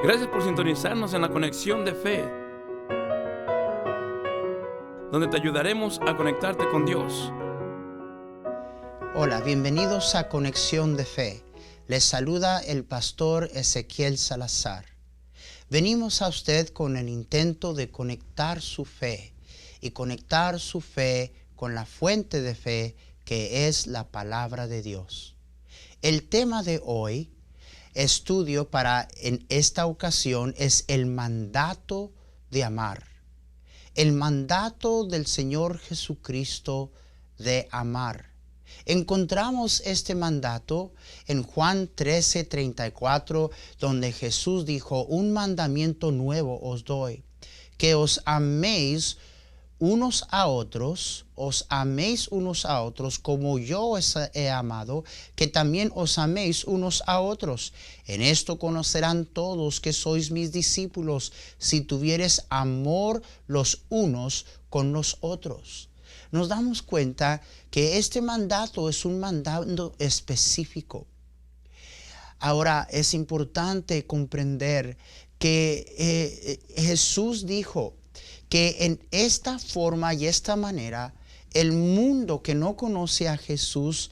Gracias por sintonizarnos en la Conexión de Fe, donde te ayudaremos a conectarte con Dios. Hola, bienvenidos a Conexión de Fe. Les saluda el pastor Ezequiel Salazar. Venimos a usted con el intento de conectar su fe y conectar su fe con la fuente de fe que es la palabra de Dios. El tema de hoy, estudio en esta ocasión, es el mandato de amar. El mandato del Señor Jesucristo de amar. Encontramos este mandato en Juan 13:34, donde Jesús dijo: un mandamiento nuevo os doy, que os améis unos a otros, como yo os he amado, que también os améis unos a otros. En esto conocerán todos que sois mis discípulos, si tuviereis amor los unos con los otros. Nos damos cuenta que este mandato es un mandato específico. Ahora, es importante comprender que Jesús dijo que en esta forma y esta manera, el mundo que no conoce a Jesús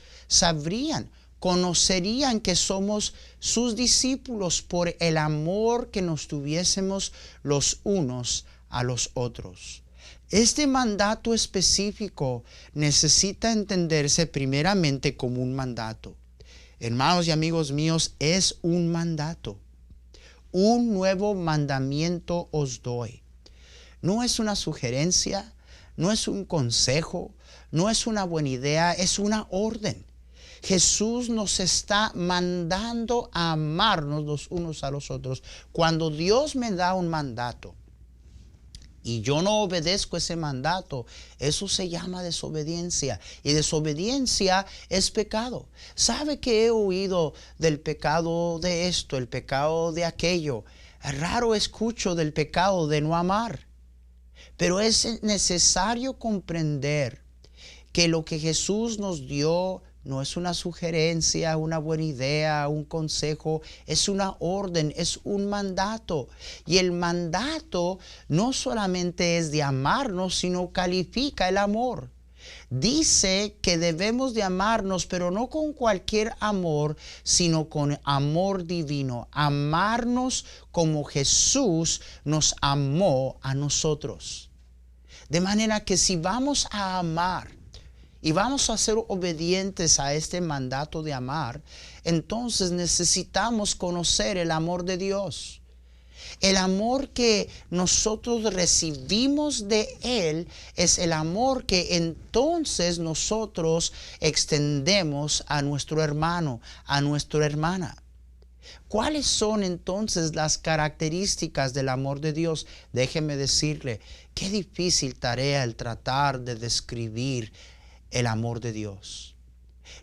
conocerían que somos sus discípulos por el amor que nos tuviésemos los unos a los otros. Este mandato específico necesita entenderse primeramente como un mandato. Hermanos y amigos míos, es un mandato. Un nuevo mandamiento os doy. No es una sugerencia, no es un consejo, no es una buena idea, es una orden. Jesús nos está mandando a amarnos los unos a los otros. Cuando Dios me da un mandato y yo no obedezco ese mandato, eso se llama desobediencia. Y desobediencia es pecado. ¿Sabe que he oído del pecado de esto, el pecado de aquello? Raro escucho del pecado de no amar. Pero es necesario comprender que lo que Jesús nos dio no es una sugerencia, una buena idea, un consejo, es una orden, es un mandato. Y el mandato no solamente es de amarnos, sino califica el amor. Dice que debemos de amarnos, pero no con cualquier amor, sino con amor divino. Amarnos como Jesús nos amó a nosotros. De manera que si vamos a amar y vamos a ser obedientes a este mandato de amar, entonces necesitamos conocer el amor de Dios. El amor que nosotros recibimos de Él es el amor que entonces nosotros extendemos a nuestro hermano, a nuestra hermana. ¿Cuáles son entonces las características del amor de Dios? Déjeme decirle, qué difícil tarea el tratar de describir el amor de Dios.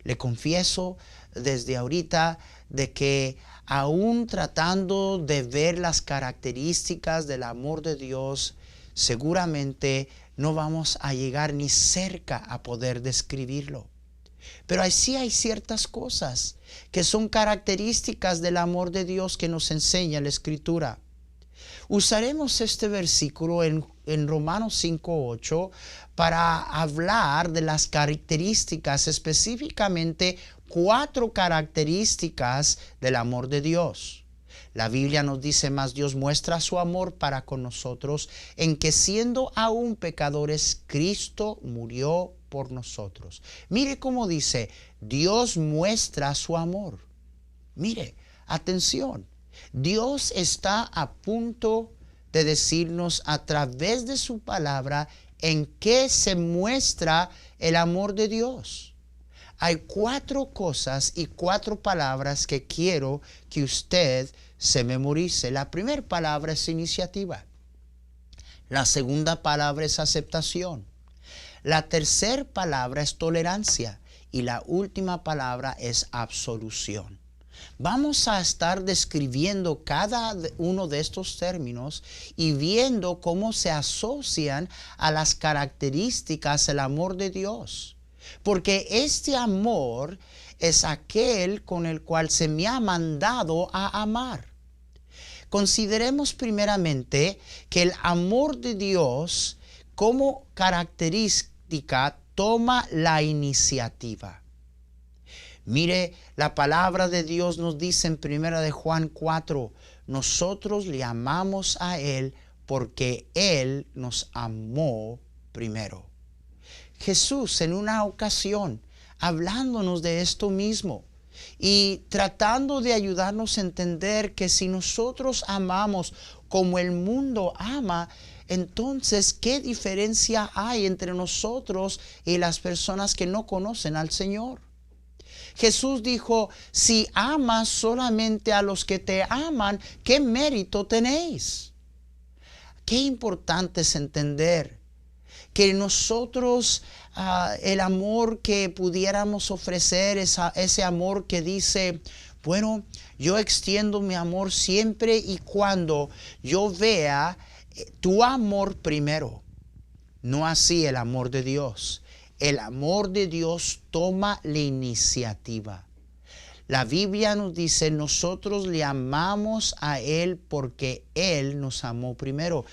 Le confieso desde ahorita de que aún tratando de ver las características del amor de Dios, seguramente no vamos a llegar ni cerca a poder describirlo. Pero sí hay ciertas cosas que son características del amor de Dios que nos enseña la Escritura. Usaremos este versículo en Romanos 5:8 para hablar de las características, específicamente 4 características del amor de Dios. La Biblia nos dice: mas Dios muestra su amor para con nosotros en que, siendo aún pecadores, Cristo murió por nosotros. Mire cómo dice: Dios muestra su amor. Mire, atención. Dios está a punto de decirnos a través de su palabra en qué se muestra el amor de Dios. Hay 4 cosas y 4 palabras que quiero que usted se memorice. La primera palabra es iniciativa. La segunda palabra es aceptación. La tercera palabra es tolerancia. Y la última palabra es absolución. Vamos a estar describiendo cada uno de estos términos y viendo cómo se asocian a las características del amor de Dios. Porque este amor es aquel con el cual se me ha mandado a amar. consideremos primeramente que el amor de Dios como característica toma la iniciativa. Mire, la palabra de Dios nos dice en 1 de Juan 4, nosotros le amamos a Él porque Él nos amó primero. Jesús en una ocasión, hablándonos de esto mismo y tratando de ayudarnos a entender que si nosotros amamos como el mundo ama, entonces, ¿qué diferencia hay entre nosotros y las personas que no conocen al Señor? Jesús dijo, si amas solamente a los que te aman, ¿qué mérito tenéis? Qué importante es entender que nosotros, el amor que pudiéramos ofrecer, ese amor que dice, bueno, yo extiendo mi amor siempre y cuando yo vea tu amor primero. No así el amor de Dios. El amor de Dios toma la iniciativa. La Biblia nos dice, nosotros le amamos a Él porque Él nos amó primero.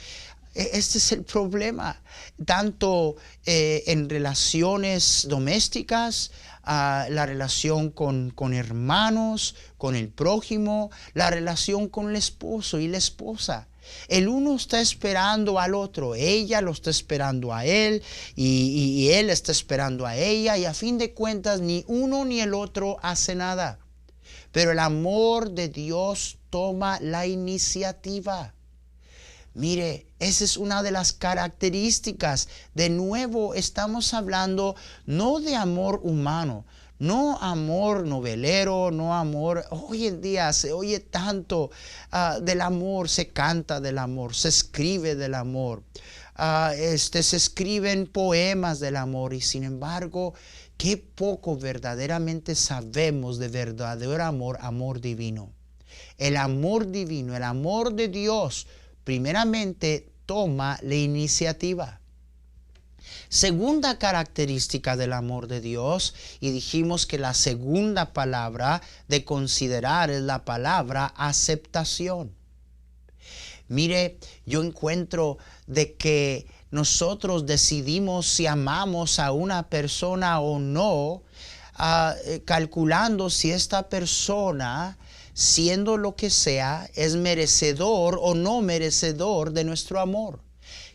Este es el problema, tanto en relaciones domésticas, la relación con hermanos, con el prójimo, la relación con el esposo y la esposa. El uno está esperando al otro, ella lo está esperando a él y él está esperando a ella, y a fin de cuentas ni uno ni el otro hace nada. Pero el amor de Dios toma la iniciativa. Mire, esa es una de las características. De nuevo, estamos hablando no de amor humano, no amor novelero, no amor. Hoy en día se oye tanto del amor, se canta del amor, se escribe del amor, se escriben poemas del amor, y sin embargo, qué poco verdaderamente sabemos de verdadero amor, amor divino. El amor divino, el amor de Dios, primeramente toma la iniciativa. Segunda característica del amor de Dios, y dijimos que la segunda palabra de considerar es la palabra aceptación. Mire, yo encuentro de que nosotros decidimos si amamos a una persona o no, calculando si esta persona, siendo lo que sea, es merecedor o no merecedor de nuestro amor.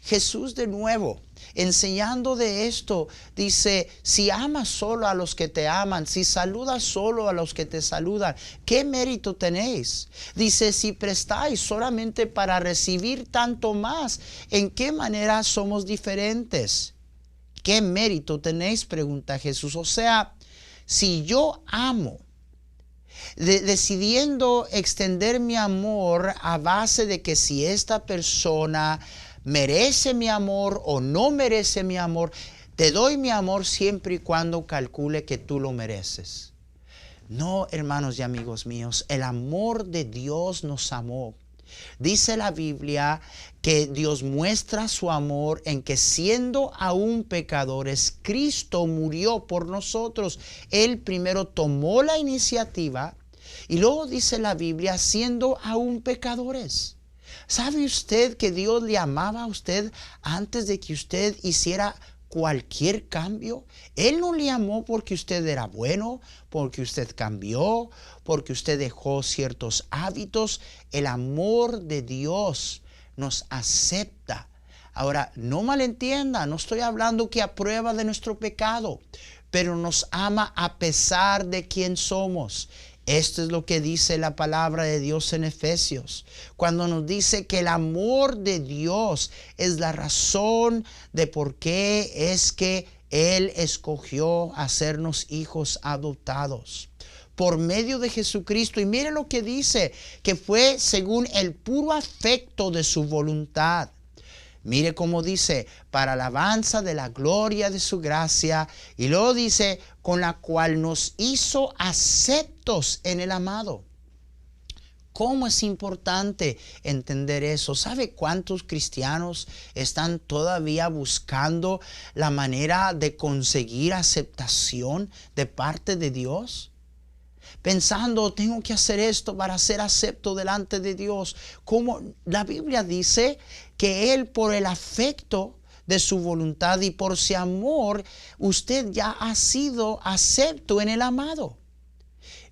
Jesús de nuevo, enseñando de esto, dice, si amas solo a los que te aman, si saludas solo a los que te saludan, ¿qué mérito tenéis? Dice, si prestáis solamente para recibir tanto más, ¿en qué manera somos diferentes? ¿Qué mérito tenéis? Pregunta Jesús. O sea, si yo amo, decidiendo extender mi amor a base de que si esta persona merece mi amor o no merece mi amor, te doy mi amor siempre y cuando calcule que tú lo mereces. No, hermanos y amigos míos, el amor de Dios nos amó. Dice la Biblia que Dios muestra su amor en que siendo aún pecadores, Cristo murió por nosotros. Él primero tomó la iniciativa y luego dice la Biblia, siendo aún pecadores. ¿Sabe usted que Dios le amaba a usted antes de que usted hiciera cualquier cambio? Él no le amó porque usted era bueno, porque usted cambió, porque usted dejó ciertos hábitos. El amor de Dios nos acepta. Ahora, no malentienda, no estoy hablando que aprueba de nuestro pecado, pero nos ama a pesar de quién somos. Esto es lo que dice la palabra de Dios en Efesios, cuando nos dice que el amor de Dios es la razón de por qué es que Él escogió hacernos hijos adoptados por medio de Jesucristo. Y mire lo que dice, que fue según el puro afecto de su voluntad. Mire cómo dice, para alabanza de la gloria de su gracia. Y luego dice, con la cual nos hizo aceptos en el amado. ¿Cómo es importante entender eso? ¿Sabe cuántos cristianos están todavía buscando la manera de conseguir aceptación de parte de Dios? pensando, tengo que hacer esto para ser acepto delante de Dios. Como la Biblia dice que Él, por el afecto de su voluntad y por su amor, usted ya ha sido acepto en el amado.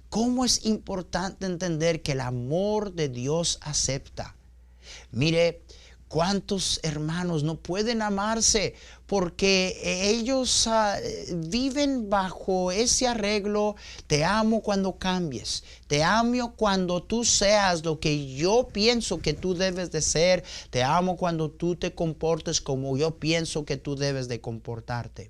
¿Cómo es importante entender que el amor de Dios acepta? Mire, ¿cuántos hermanos no pueden amarse porque ellos viven bajo ese arreglo? Te amo cuando cambies, te amo cuando tú seas lo que yo pienso que tú debes de ser, te amo cuando tú te comportes como yo pienso que tú debes de comportarte.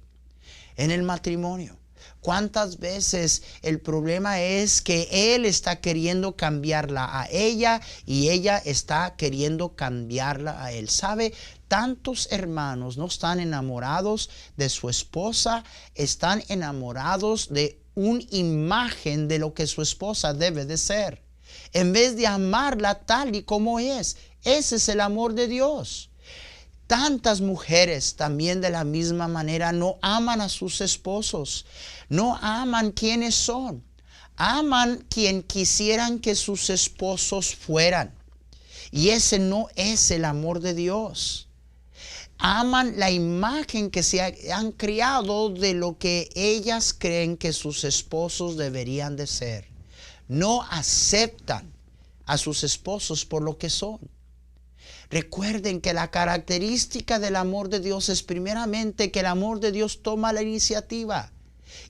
En el matrimonio, ¿cuántas veces el problema es que él está queriendo cambiarla a ella y ella está queriendo cambiarla a él? ¿Sabe? Tantos hermanos no están enamorados de su esposa, están enamorados de una imagen de lo que su esposa debe de ser, en vez de amarla tal y como es. Ese es el amor de Dios. Tantas mujeres también de la misma manera no aman a sus esposos, no aman quienes son, aman quien quisieran que sus esposos fueran. Y ese no es el amor de Dios. Aman la imagen que se han creado de lo que ellas creen que sus esposos deberían de ser. No aceptan a sus esposos por lo que son. Recuerden que la característica del amor de Dios es primeramente que el amor de Dios toma la iniciativa.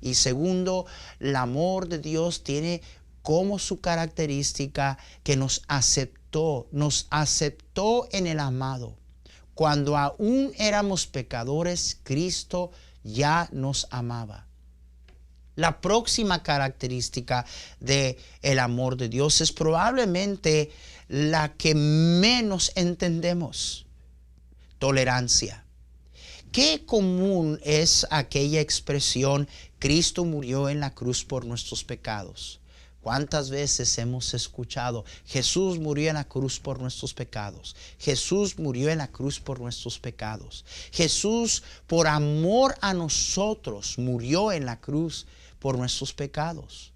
Y segundo, el amor de Dios tiene como su característica que nos aceptó en el amado. Cuando aún éramos pecadores, Cristo ya nos amaba. La próxima característica del amor de Dios es probablemente la que menos entendemos: tolerancia. Qué común es aquella expresión, Cristo murió en la cruz por nuestros pecados. ¿Cuántas veces hemos escuchado, Jesús murió en la cruz por nuestros pecados? Jesús murió en la cruz por nuestros pecados. Jesús, por amor a nosotros, murió en la cruz por nuestros pecados.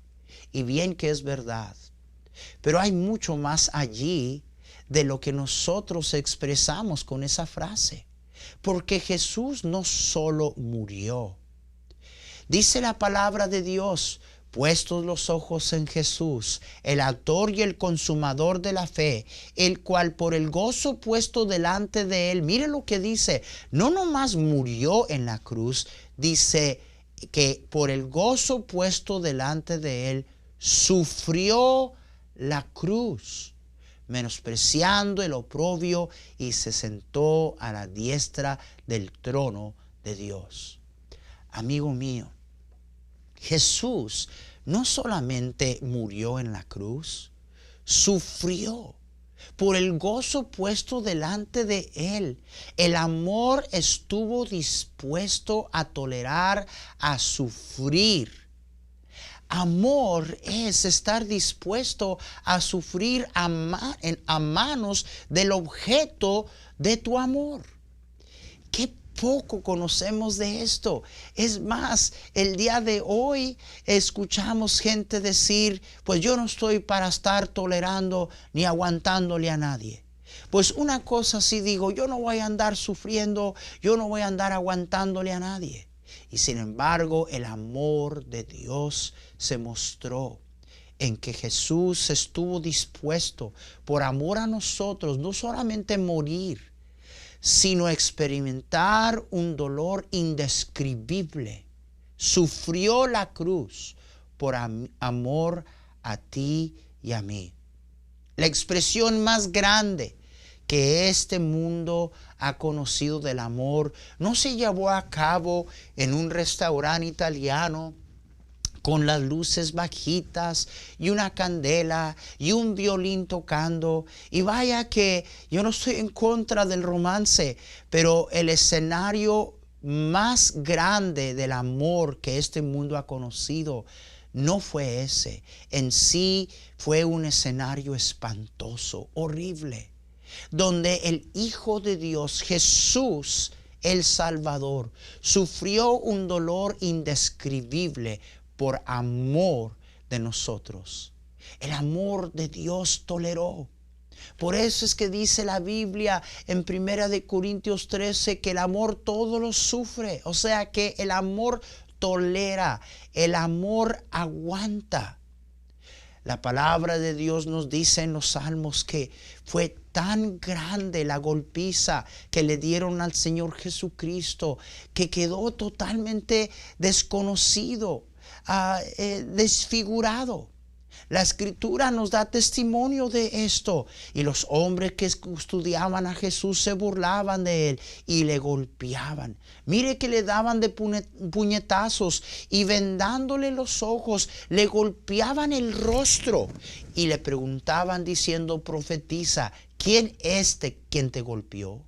Y bien que es verdad, pero hay mucho más allí de lo que nosotros expresamos con esa frase. Porque Jesús no solo murió. Dice la palabra de Dios, puestos los ojos en Jesús, el autor y el consumador de la fe, el cual por el gozo puesto delante de él, mire lo que dice, no nomás murió en la cruz, dice que por el gozo puesto delante de él, sufrió la cruz, menospreciando el oprobio, y se sentó a la diestra del trono de Dios. Amigo mío, Jesús no solamente murió en la cruz, sufrió por el gozo puesto delante de él. El amor estuvo dispuesto a tolerar, a sufrir. Amor es estar dispuesto a sufrir a manos del objeto de tu amor. Qué poco conocemos de esto. Es más, el día de hoy escuchamos gente decir, pues yo no estoy para estar tolerando ni aguantándole a nadie. Pues una cosa sí digo, yo no voy a andar sufriendo, yo no voy a andar aguantándole a nadie. Y sin embargo, el amor de Dios se mostró en que Jesús estuvo dispuesto, por amor a nosotros, no solamente morir, sino experimentar un dolor indescribible. Sufrió la cruz por amor a ti y a mí. La expresión más grande que este mundo ha conocido del amor no se llevó a cabo en un restaurante italiano con las luces bajitas y una candela y un violín tocando. Y vaya que yo no estoy en contra del romance, pero el escenario más grande del amor que este mundo ha conocido no fue ese. En sí fue un escenario espantoso, horrible, donde el Hijo de Dios, Jesús, el Salvador, sufrió un dolor indescribible por amor de nosotros. El amor de Dios toleró. Por eso es que dice la Biblia en 1 Corintios 13 que el amor todo lo sufre. O sea que el amor tolera, el amor aguanta. La palabra de Dios nos dice en los Salmos que fue tan grande la golpiza que le dieron al Señor Jesucristo que quedó totalmente desconocido, desfigurado. La Escritura nos da testimonio de esto. Y los hombres que estudiaban a Jesús se burlaban de él y le golpeaban. Mire que le daban de puñetazos y vendándole los ojos, le golpeaban el rostro y le preguntaban diciendo: profetiza, ¿quién es quien te golpeó?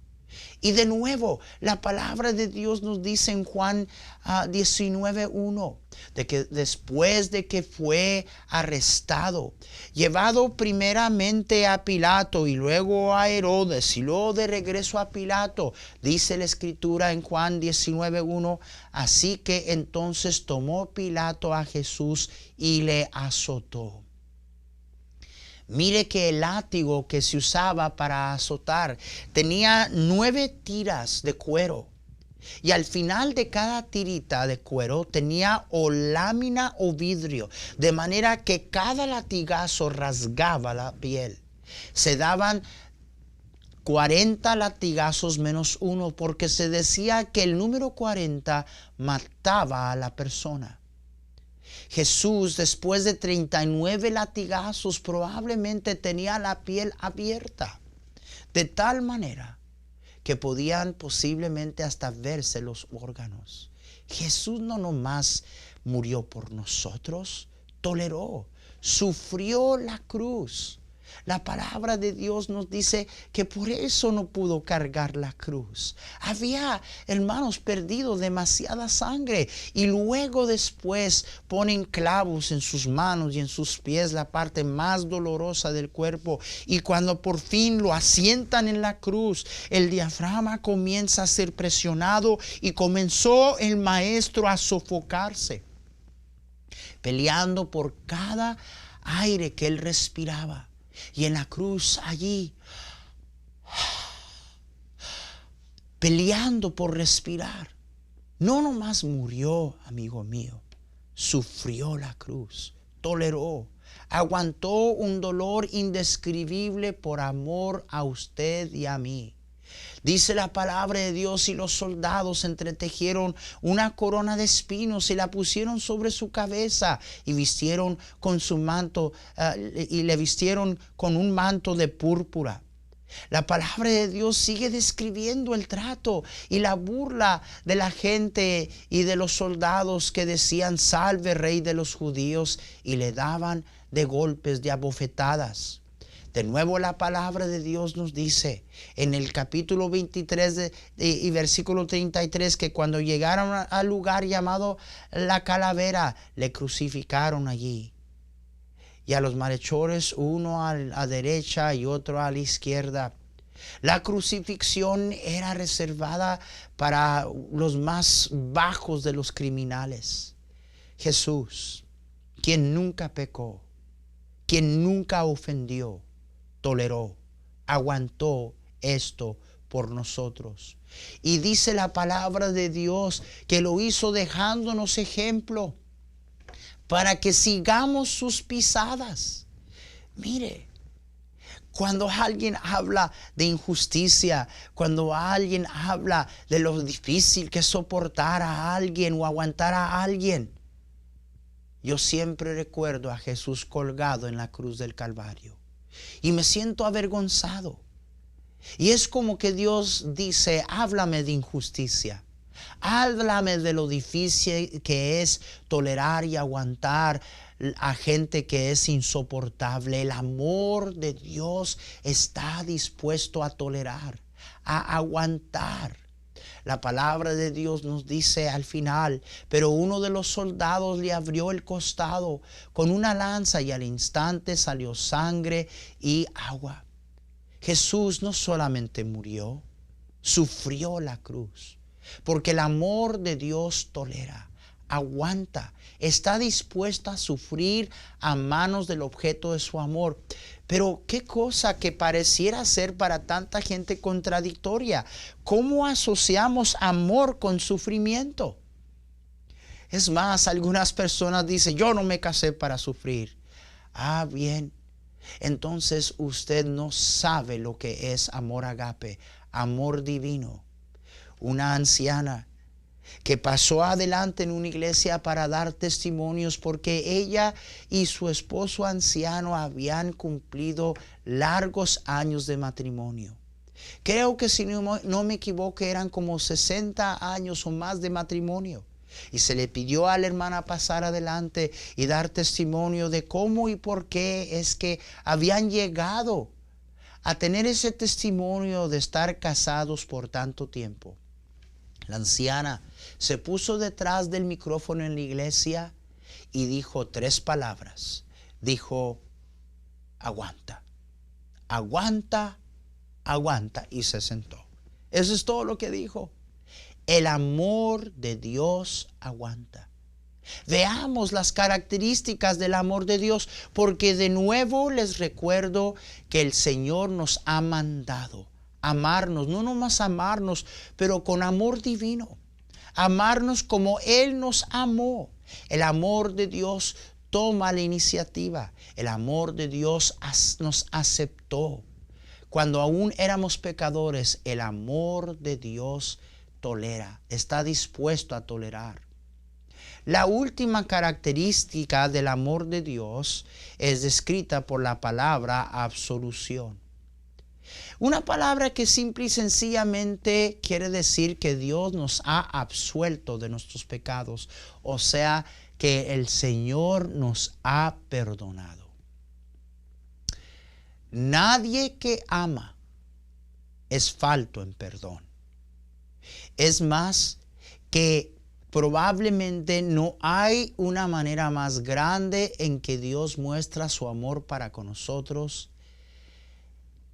Y de nuevo, la palabra de Dios nos dice en Juan 19:1, de que después de que fue arrestado, llevado primeramente a Pilato y luego a Herodes y luego de regreso a Pilato, dice la Escritura en Juan 19:1, así que entonces tomó Pilato a Jesús y le azotó. Mire que el látigo que se usaba para azotar tenía 9 tiras de cuero. Y al final de cada tirita de cuero tenía o lámina o vidrio, de manera que cada latigazo rasgaba la piel. Se daban 40 latigazos menos uno, porque se decía que el número 40 mataba a la persona. Jesús, después de 39 latigazos, probablemente tenía la piel abierta, de tal manera que podían posiblemente hasta verse los órganos. Jesús no nomás murió por nosotros, toleró, sufrió la cruz. La palabra de Dios nos dice que por eso no pudo cargar la cruz. Había, hermanos, perdido demasiada sangre y luego después ponen clavos en sus manos y en sus pies, la parte más dolorosa del cuerpo. Y cuando por fin lo asientan en la cruz, el diafragma comienza a ser presionado y comenzó el maestro a sofocarse, peleando por cada aire que él respiraba. Y en la cruz allí, peleando por respirar, no nomás murió, amigo mío, sufrió la cruz, toleró, aguantó un dolor indescribible por amor a usted y a mí. Dice la palabra de Dios: y los soldados entretejieron una corona de espinos y la pusieron sobre su cabeza y vistieron con su manto y le vistieron con un manto de púrpura. La palabra de Dios sigue describiendo el trato y la burla de la gente y de los soldados que decían: salve, rey de los judíos, y le daban de golpes, de abofetadas. De nuevo la palabra de Dios nos dice en el capítulo 23 y versículo 33 que cuando llegaron al lugar llamado la Calavera, le crucificaron allí. Y a los malhechores, uno a la derecha y otro a la izquierda. La crucifixión era reservada para los más bajos de los criminales. Jesús, quien nunca pecó, quien nunca ofendió, toleró, aguantó esto por nosotros. Y dice la palabra de Dios que lo hizo dejándonos ejemplo para que sigamos sus pisadas. Mire, cuando alguien habla de injusticia, cuando alguien habla de lo difícil que es soportar a alguien o aguantar a alguien, yo siempre recuerdo a Jesús colgado en la cruz del Calvario. Y me siento avergonzado. Y es como que Dios dice: háblame de injusticia. Háblame de lo difícil que es tolerar y aguantar a gente que es insoportable. El amor de Dios está dispuesto a tolerar, a aguantar. La palabra de Dios nos dice al final: pero uno de los soldados le abrió el costado con una lanza y al instante salió sangre y agua. Jesús no solamente murió, sufrió la cruz, porque el amor de Dios tolera, aguanta, está dispuesta a sufrir a manos del objeto de su amor. Pero qué cosa que pareciera ser para tanta gente contradictoria. ¿Cómo asociamos amor con sufrimiento? Es más, algunas personas dicen, yo no me casé para sufrir. Ah, bien. Entonces usted no sabe lo que es amor agape, amor divino. Una anciana que pasó adelante en una iglesia para dar testimonios porque ella y su esposo anciano habían cumplido largos años de matrimonio. Creo que si no me equivoco eran como 60 años o más de matrimonio. Y se le pidió a la hermana pasar adelante y dar testimonio de cómo y por qué es que habían llegado a tener ese testimonio de estar casados por tanto tiempo. La anciana se puso detrás del micrófono en la iglesia y dijo 3 palabras. Dijo, aguanta, aguanta, aguanta, y se sentó. Eso es todo lo que dijo. El amor de Dios aguanta. Veamos las características del amor de Dios, porque de nuevo les recuerdo que el Señor nos ha mandado amarnos, no nomás amarnos, pero con amor divino. Amarnos como Él nos amó. El amor de Dios toma la iniciativa. El amor de Dios nos aceptó. Cuando aún éramos pecadores, el amor de Dios tolera, está dispuesto a tolerar. La última característica del amor de Dios es descrita por la palabra absolución. Una palabra que simple y sencillamente quiere decir que Dios nos ha absuelto de nuestros pecados, o sea, que el Señor nos ha perdonado. Nadie que ama es falto en perdón. Es más, que probablemente no hay una manera más grande en que Dios muestra su amor para con nosotros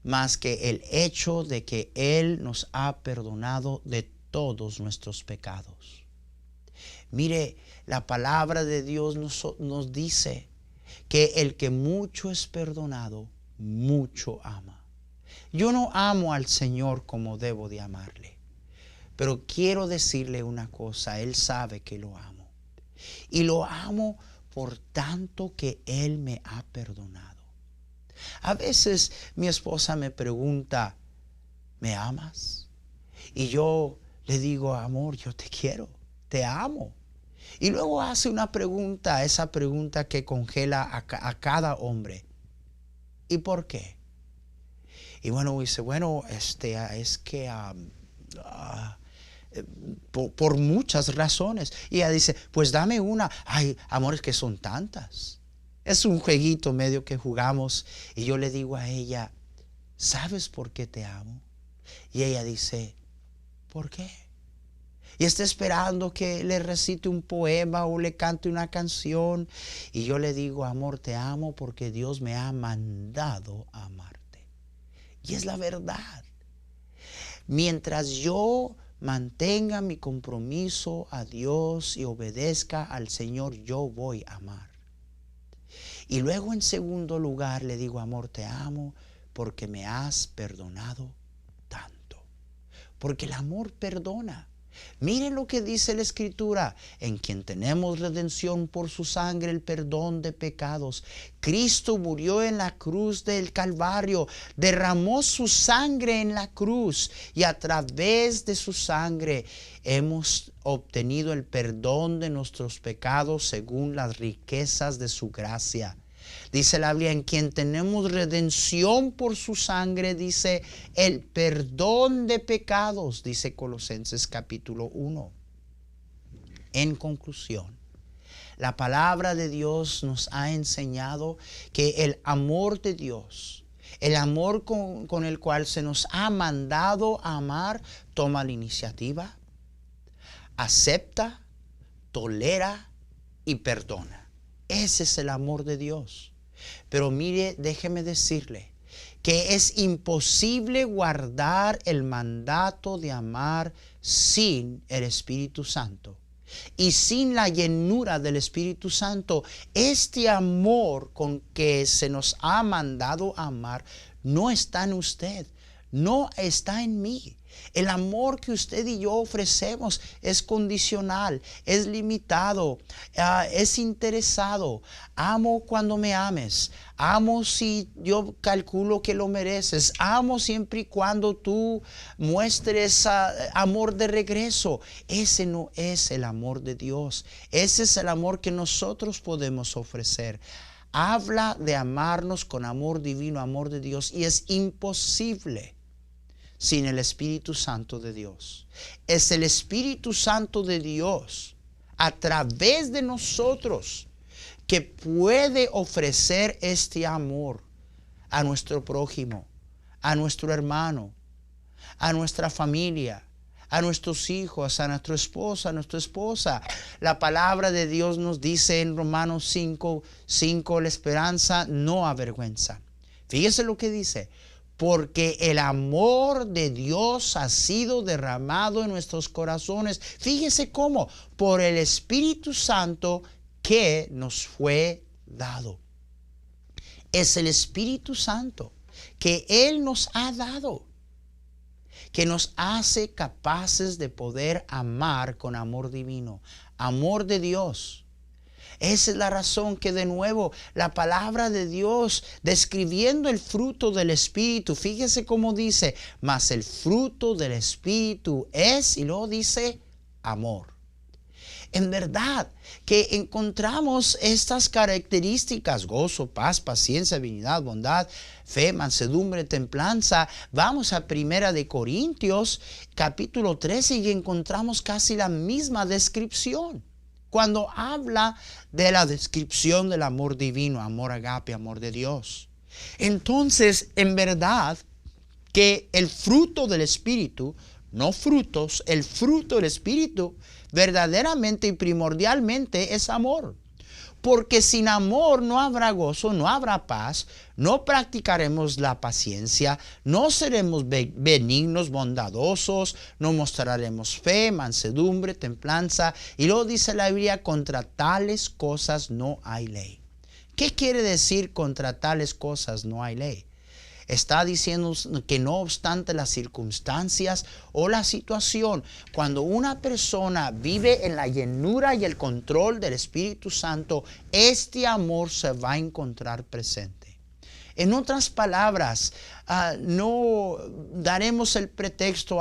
más que el hecho de que Él nos ha perdonado de todos nuestros pecados. Mire, la palabra de Dios nos dice que el que mucho es perdonado, mucho ama. Yo no amo al Señor como debo de amarle. Pero quiero decirle una cosa, Él sabe que lo amo. Y lo amo por tanto que Él me ha perdonado. A veces mi esposa me pregunta, ¿me amas? Y yo le digo, amor, yo te quiero, te amo. Y luego hace una pregunta, esa pregunta que congela a cada hombre. ¿Y por qué? Y bueno, dice, bueno, es que... por muchas razones. Y ella dice, pues dame una. Ay, amores, que son tantas. Es un jueguito medio que jugamos. Y yo le digo a ella, ¿sabes por qué te amo? Y ella dice, ¿por qué? Y está esperando que le recite un poema o le cante una canción. Y yo le digo, amor, te amo porque Dios me ha mandado a amarte. Y es la verdad. Mientras yo mantenga mi compromiso a Dios y obedezca al Señor, yo voy a amar. Y luego en segundo lugar le digo, amor, te amo porque me has perdonado tanto. Porque el amor perdona. Miren lo que dice la Escritura, en quien tenemos redención por su sangre, el perdón de pecados. Cristo murió en la cruz del Calvario, derramó su sangre en la cruz y a través de su sangre hemos obtenido el perdón de nuestros pecados según las riquezas de su gracia. Dice la Biblia, en quien tenemos redención por su sangre, dice el perdón de pecados, dice Colosenses capítulo 1. En conclusión, la palabra de Dios nos ha enseñado que el amor de Dios, el amor con el cual se nos ha mandado a amar, toma la iniciativa, acepta, tolera y perdona. Ese es el amor de Dios. Pero mire, déjeme decirle que es imposible guardar el mandato de amar sin el Espíritu Santo. Y sin la llenura del Espíritu Santo, este amor con que se nos ha mandado a amar no está en usted, no está en mí. El amor que usted y yo ofrecemos es condicional, es limitado, es interesado. Amo cuando me ames. Amo si yo calculo que lo mereces. Amo siempre y cuando tú muestres amor de regreso. Ese no es el amor de Dios. Ese es el amor que nosotros podemos ofrecer. Habla de amarnos con amor divino, amor de Dios, y es imposible sin el Espíritu Santo de Dios. Es el Espíritu Santo de Dios a través de nosotros que puede ofrecer este amor a nuestro prójimo, a nuestro hermano, a nuestra familia, a nuestros hijos, a nuestra esposa, a nuestra esposa. La palabra de Dios nos dice en Romanos 5:5, la esperanza no avergüenza. Fíjese lo que dice. Porque el amor de Dios ha sido derramado en nuestros corazones. Fíjese cómo, por el Espíritu Santo que nos fue dado. Es el Espíritu Santo que Él nos ha dado, que nos hace capaces de poder amar con amor divino, amor de Dios. Esa es la razón que de nuevo la palabra de Dios describiendo el fruto del Espíritu, fíjese cómo dice, mas el fruto del Espíritu es, y luego dice, amor. En verdad que encontramos estas características, gozo, paz, paciencia, benignidad, bondad, fe, mansedumbre, templanza. Vamos a 1 Corintios capítulo 13 y encontramos casi la misma descripción. Cuando habla de la descripción del amor divino, amor agape, amor de Dios. Entonces, en verdad, que el fruto del Espíritu, no frutos, el fruto del Espíritu, verdaderamente y primordialmente es amor. Porque sin amor no habrá gozo, no habrá paz, no practicaremos la paciencia, no seremos benignos, bondadosos, no mostraremos fe, mansedumbre, templanza. Y luego dice la Biblia, contra tales cosas no hay ley. ¿Qué quiere decir contra tales cosas no hay ley? Está diciendo que no obstante las circunstancias o la situación, cuando una persona vive en la llenura y el control del Espíritu Santo, este amor se va a encontrar presente. En otras palabras, no daremos el pretexto,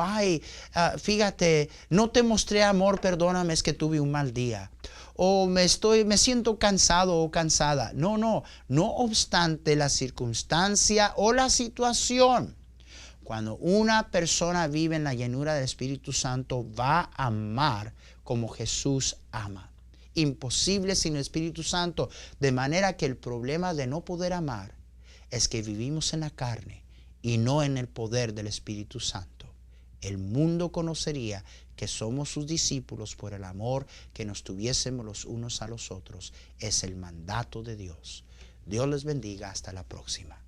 fíjate, no te mostré amor, perdóname, es que tuve un mal día. O me siento cansado o cansada. No obstante la circunstancia o la situación. Cuando una persona vive en la llenura del Espíritu Santo, va a amar como Jesús ama. Imposible sin el Espíritu Santo. De manera que el problema de no poder amar es que vivimos en la carne y no en el poder del Espíritu Santo. El mundo conocería que somos sus discípulos por el amor que nos tuviésemos los unos a los otros. Es el mandato de Dios. Dios les bendiga. Hasta la próxima.